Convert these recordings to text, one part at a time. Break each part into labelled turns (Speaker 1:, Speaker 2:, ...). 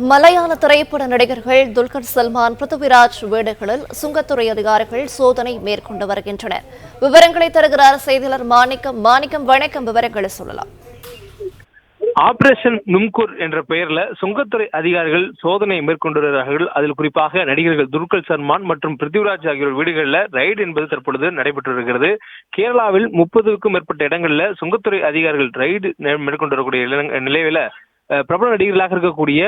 Speaker 1: மலையாள திரைப்பட நடிகர்கள் துல்கர் சல்மான், பிருத்திவிராஜ் வீடுகளில் சுங்கத்துறை அதிகாரிகள் சோதனை மேற்கொண்டு வருகின்றனர். விவரங்களை தருகிறார் செய்தியாளர் மாணிக்கம். வணக்கம், விவரங்களை சொல்லலாம்.
Speaker 2: ஆபரேஷன் நும்கூர் என்ற பெயர்ல சுங்கத்துறை அதிகாரிகள் சோதனை மேற்கொண்டு வருகிறார்கள். அதில் குறிப்பாக நடிகர்கள் துல்கர் சல்மான் மற்றும் பிருத்திவிராஜ் ஆகியோர் வீடுகளில் ரைடு என்பது தற்பொழுது நடைபெற்று வருகிறது. கேரளாவில் 30க்கும் மேற்பட்ட இடங்களில் சுங்கத்துறை அதிகாரிகள் ரைடு மேற்கொண்டு வரக்கூடிய நிலையில பிரபல நடிகர்களாக இருக்கக்கூடிய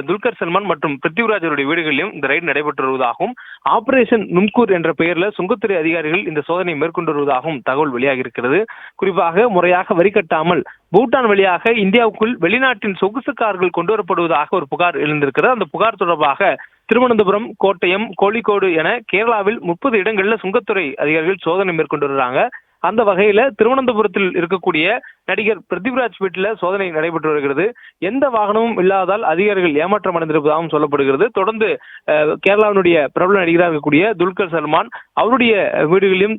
Speaker 2: துல்கர் சல்மான் மற்றும் பிருத்திவிராஜ் அவருடைய வீடுகளிலும் இந்த ரைடு நடைபெற்று வருவதாகவும், ஆபரேஷன் நும்கூர் என்ற பெயர்ல சுங்கத்துறை அதிகாரிகள் இந்த சோதனை மேற்கொண்டு வருவதாகவும் தகவல் வெளியாகி இருக்கிறது. குறிப்பாக முறையாக வரி கட்டாமல் பூட்டான் வழியாக இந்தியாவுக்குள் வெளிநாட்டின் சொகுசு கார்கள் கொண்டு வரப்படுவதாக ஒரு புகார் எழுந்திருக்கிறது. அந்த புகார் தொடர்பாக திருவனந்தபுரம், கோட்டயம், கோழிக்கோடு என கேரளாவில் 30 இடங்களில் சுங்கத்துறை அதிகாரிகள் சோதனை மேற்கொண்டு வருகிறாங்க. அந்த வகையில திருவனந்தபுரத்தில் இருக்கக்கூடிய நடிகர் பிருத்திவிராஜ் வீட்டில் சோதனை நடைபெற்று வருகிறது. எந்த வாகனமும் இல்லாததால் அதிகாரிகள் ஏமாற்றம் அடைந்திருப்பதாகவும் சொல்லப்படுகிறது. தொடர்ந்து கேரளாவினுடைய பிரபல நடிகராக இருக்கக்கூடிய துல்கர் சல்மான் அவருடைய வீடுகளிலும்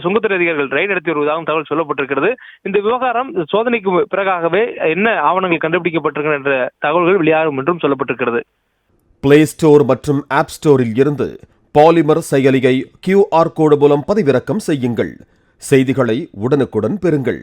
Speaker 2: சுங்கத்துறை அதிகாரிகள் ரைடு நடத்தி வருவதாகவும் தகவல் சொல்லப்பட்டிருக்கிறது. இந்த விவகாரம் சோதனைக்கு பிறகாகவே என்ன ஆவணங்கள் கண்டுபிடிக்கப்பட்டிருக்கின்றன என்ற தகவல்கள் வெளியாகும் என்றும் சொல்லப்பட்டிருக்கிறது.
Speaker 3: பிளே ஸ்டோர் மற்றும் ஆப் ஸ்டோரில் இருந்து பாலிமர் செயலியை QR கோடு மூலம் பதிவிறக்கம் செய்யுங்கள். செய்திகளை உடனுக்குடன் பெறுங்கள்.